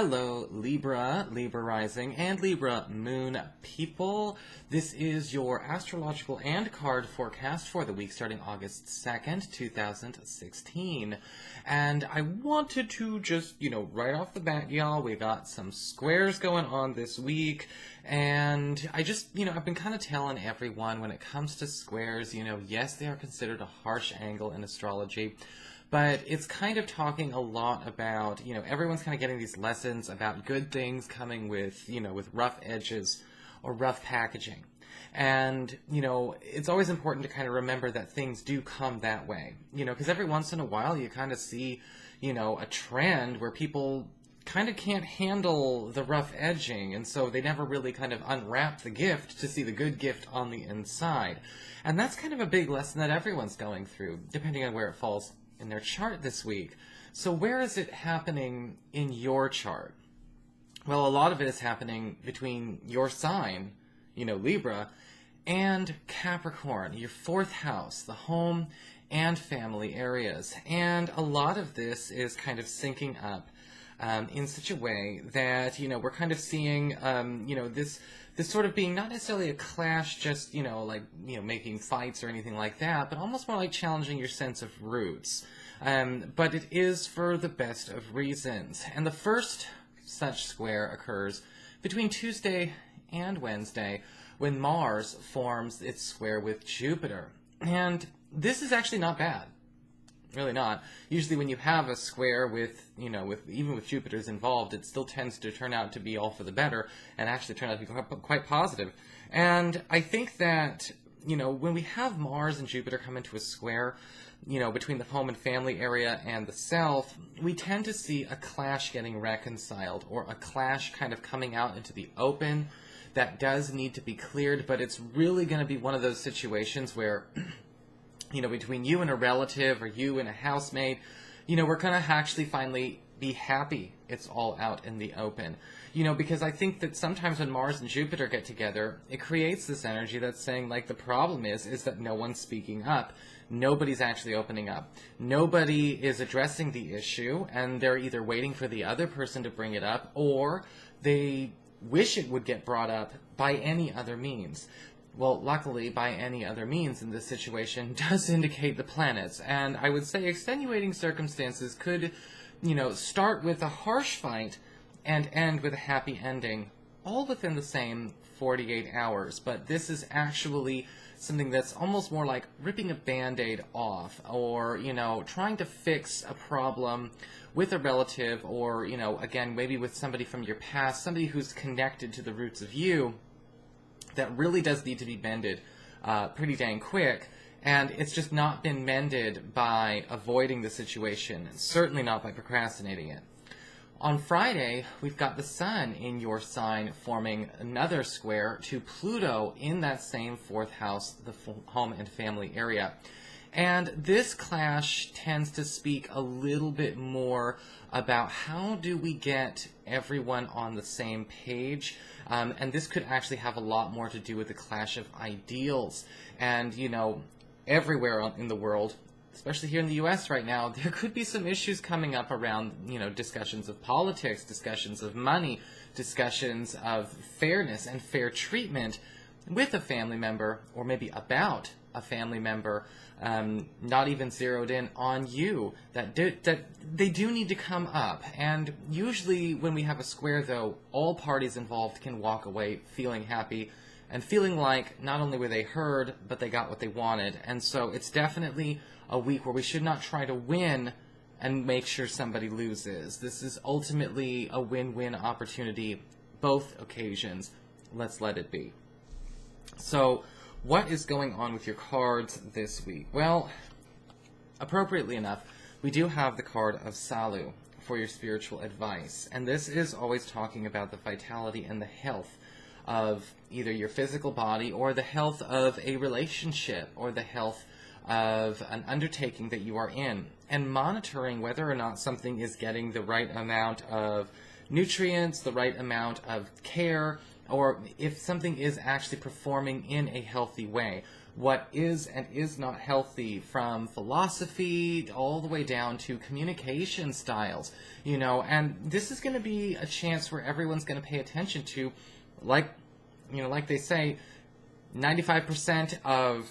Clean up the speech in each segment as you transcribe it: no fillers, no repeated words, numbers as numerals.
Hello, Libra, Libra rising, and Libra moon people. This is your astrological and card forecast for the week starting August 2nd, 2016. And I wanted to just, right off the bat, y'all, we got some squares going on this week. And I just, I've been kind of telling everyone when it comes to squares, yes, they are considered a harsh angle in astrology. But it's kind of talking a lot about, everyone's kind of getting these lessons about good things coming with, with rough edges or rough packaging. And, it's always important to kind of remember that things do come that way, because every once in a while you kind of see, a trend where people kind of can't handle the rough edging, and so they never really kind of unwrap the gift to see the good gift on the inside. And that's kind of a big lesson that everyone's going through, depending on where it falls in their chart this week. So where is it happening in your chart? Well, a lot of it is happening between your sign, Libra, and Capricorn, your fourth house, the home and family areas. And a lot of this is kind of syncing up in such a way that, we're kind of seeing, this sort of being not necessarily a clash, just, making fights or anything like that, but almost more like challenging your sense of roots. But it is for the best of reasons. And the first such square occurs between Tuesday and Wednesday when Mars forms its square with Jupiter. And this is actually not bad. Really not. Usually when you have a square with, even with Jupiter's involved, it still tends to turn out to be all for the better and actually turn out to be quite positive. And I think that, when we have Mars and Jupiter come into a square, between the home and family area and the self, we tend to see a clash getting reconciled, or a clash kind of coming out into the open that does need to be cleared, but it's really going to be one of those situations where between you and a relative or you and a housemate, we're going to actually finally be happy it's all out in the open. Because I think that sometimes when Mars and Jupiter get together, it creates this energy that's saying, the problem is that no one's speaking up. Nobody's actually opening up. Nobody is addressing the issue, and they're either waiting for the other person to bring it up, or they wish it would get brought up by any other means. Well, luckily, by any other means in this situation does indicate the planets. And I would say extenuating circumstances could, start with a harsh fight and end with a happy ending, all within the same 48 hours. But this is actually something that's almost more like ripping a Band-Aid off, or, trying to fix a problem with a relative, or, again, maybe with somebody from your past, somebody who's connected to the roots of you, that really does need to be mended pretty dang quick, and it's just not been mended by avoiding the situation, and certainly not by procrastinating it. On Friday, we've got the Sun in your sign forming another square to Pluto in that same fourth house, the home and family area. And this clash tends to speak a little bit more about how do we get everyone on the same page. And this could actually have a lot more to do with the clash of ideals. And, everywhere in the world, especially here in the U.S. right now, there could be some issues coming up around, discussions of politics, discussions of money, discussions of fairness and fair treatment with a family member, or maybe about a family member, not even zeroed in on you, that they do need to come up. And usually when we have a square, though, all parties involved can walk away feeling happy and feeling like not only were they heard, but they got what they wanted. And so it's definitely a week where we should not try to win and make sure somebody loses. This is ultimately a win-win opportunity, both occasions. Let's let it be. So, what is going on with your cards this week? Well, appropriately enough, we do have the card of Salu for your spiritual advice. And this is always talking about the vitality and the health of either your physical body, or the health of a relationship, or the health of an undertaking that you are in, and monitoring whether or not something is getting the right amount of nutrients, the right amount of care, or if something is actually performing in a healthy way. what is and is not healthy, from philosophy all the way down to communication styles, and this is going to be a chance where everyone's going to pay attention to, like they say, 95% of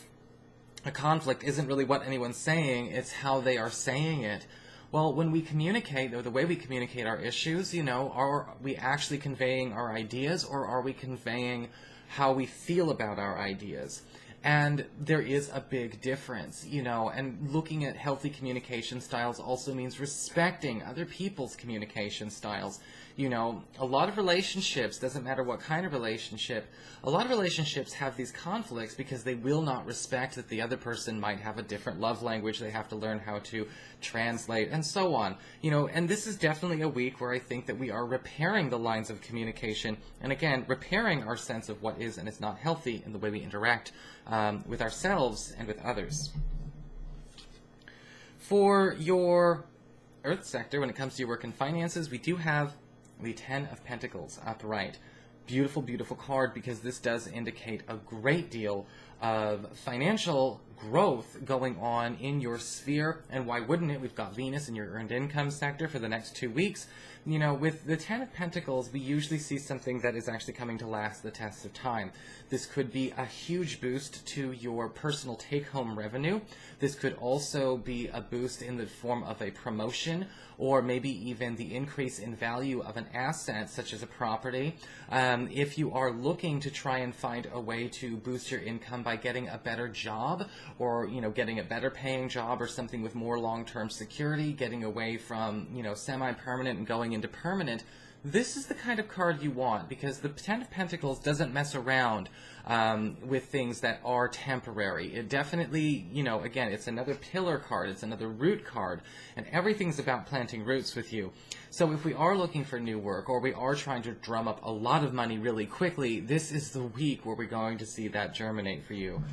a conflict isn't really what anyone's saying, it's how they are saying it. Well, when we communicate, or the way we communicate our issues, are we actually conveying our ideas, or are we conveying how we feel about our ideas? And there is a big difference, and looking at healthy communication styles also means respecting other people's communication styles. A lot of relationships, doesn't matter what kind of relationship, a lot of relationships have these conflicts because they will not respect that the other person might have a different love language they have to learn how to translate, and so on. And this is definitely a week where I think that we are repairing the lines of communication, and again, repairing our sense of what is and is not healthy in the way we interact with ourselves and with others. For your Earth sector, when it comes to your work and finances, we do have the Ten of Pentacles upright. Beautiful, beautiful card, because this does indicate a great deal of financial growth going on in your sphere. And why wouldn't it? We've got Venus in your earned income sector for the next 2 weeks. With the Ten of Pentacles, we usually see something that is actually coming to last the test of time. This could be a huge boost to your personal take-home revenue. This could also be a boost in the form of a promotion, or maybe even the increase in value of an asset, such as a property. If you are looking to try and find a way to boost your income by getting a better job, or getting a better paying job, or something with more long-term security, getting away from semi-permanent and going into permanent, this is the kind of card you want, because the Ten of Pentacles doesn't mess around with things that are temporary. It definitely, again, it's another pillar card, it's another root card, and everything's about planting roots with you. So if we are looking for new work, or we are trying to drum up a lot of money really quickly, this is the week where we're going to see that germinate for you.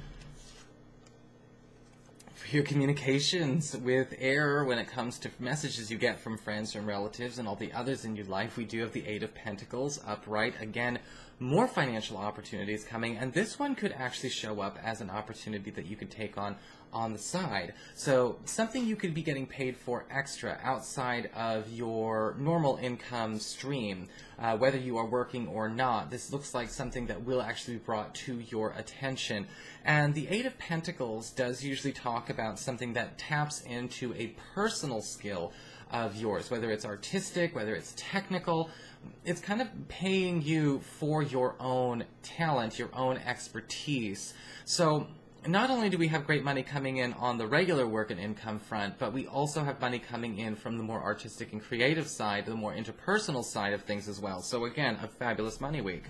For your communications with air, when it comes to messages you get from friends and relatives and all the others in your life, we do have the Eight of Pentacles upright. Again, more financial opportunities coming, and this one could actually show up as an opportunity that you could take on the side. So something you could be getting paid for extra outside of your normal income stream, whether you are working or not. This looks like something that will actually be brought to your attention. And the Eight of Pentacles does usually talk about something that taps into a personal skill of yours, whether it's artistic, whether it's technical. It's kind of paying you for your own talent, your own expertise. So not only do we have great money coming in on the regular work and income front, but we also have money coming in from the more artistic and creative side, the more interpersonal side of things as well. So again, a fabulous money week.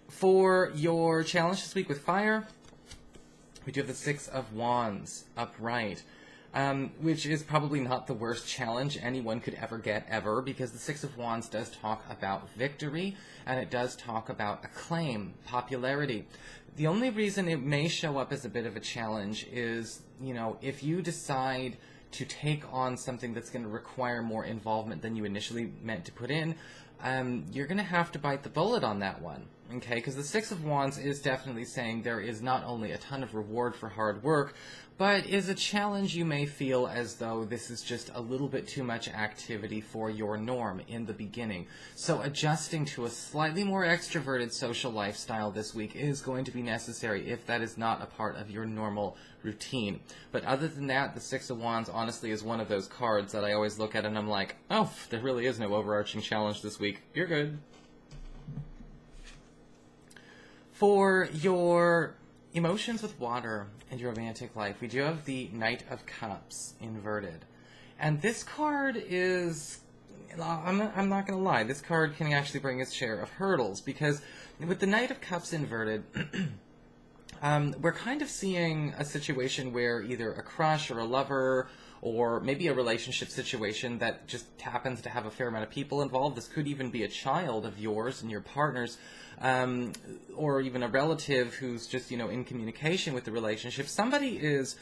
For your challenge this week with fire, we do have the Six of Wands upright. Which is probably not the worst challenge anyone could ever get, ever, because the Six of Wands does talk about victory, and it does talk about acclaim, popularity. The only reason it may show up as a bit of a challenge is, if you decide to take on something that's going to require more involvement than you initially meant to put in, you're going to have to bite the bullet on that one. Okay, because the Six of Wands is definitely saying there is not only a ton of reward for hard work, but is a challenge you may feel as though this is just a little bit too much activity for your norm in the beginning. So adjusting to a slightly more extroverted social lifestyle this week is going to be necessary if that is not a part of your normal routine. But other than that, the Six of Wands honestly is one of those cards that I always look at and I'm like, oh, there really is no overarching challenge this week. You're good. For your emotions with water and your romantic life, we do have the Knight of Cups inverted. And this card is, I'm not going to lie, this card can actually bring its share of hurdles, because with the Knight of Cups inverted, we're kind of seeing a situation where either a crush or a lover, or maybe a relationship situation that just happens to have a fair amount of people involved. This could even be a child of yours and your partner's, or even a relative who's just, in communication with the relationship. Somebody is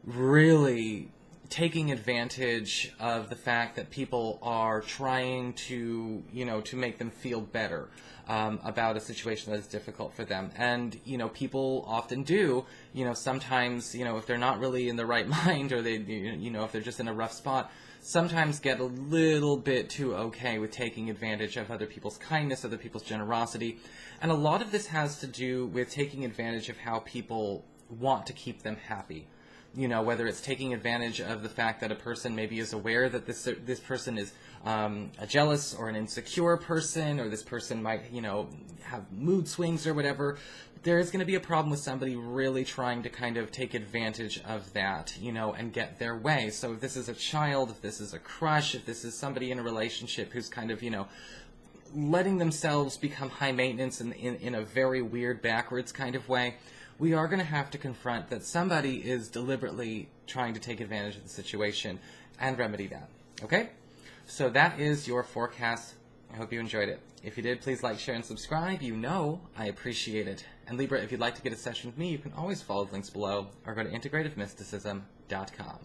really taking advantage of the fact that people are trying to, to make them feel better about a situation that is difficult for them. And, people often do, sometimes, if they're not really in the right mind, or they, if they're just in a rough spot, sometimes get a little bit too okay with taking advantage of other people's kindness, other people's generosity. And a lot of this has to do with taking advantage of how people want to keep them happy. Whether it's taking advantage of the fact that a person maybe is aware that this person is a jealous or an insecure person, or this person might, have mood swings or whatever. There is going to be a problem with somebody really trying to kind of take advantage of that, and get their way. So if this is a child, if this is a crush, if this is somebody in a relationship who's kind of, letting themselves become high maintenance in a very weird, backwards kind of way, we are going to have to confront that somebody is deliberately trying to take advantage of the situation and remedy that. Okay? So that is your forecast. I hope you enjoyed it. If you did, please like, share, and subscribe. I appreciate it. And Libra, if you'd like to get a session with me, you can always follow the links below or go to integrativemysticism.com.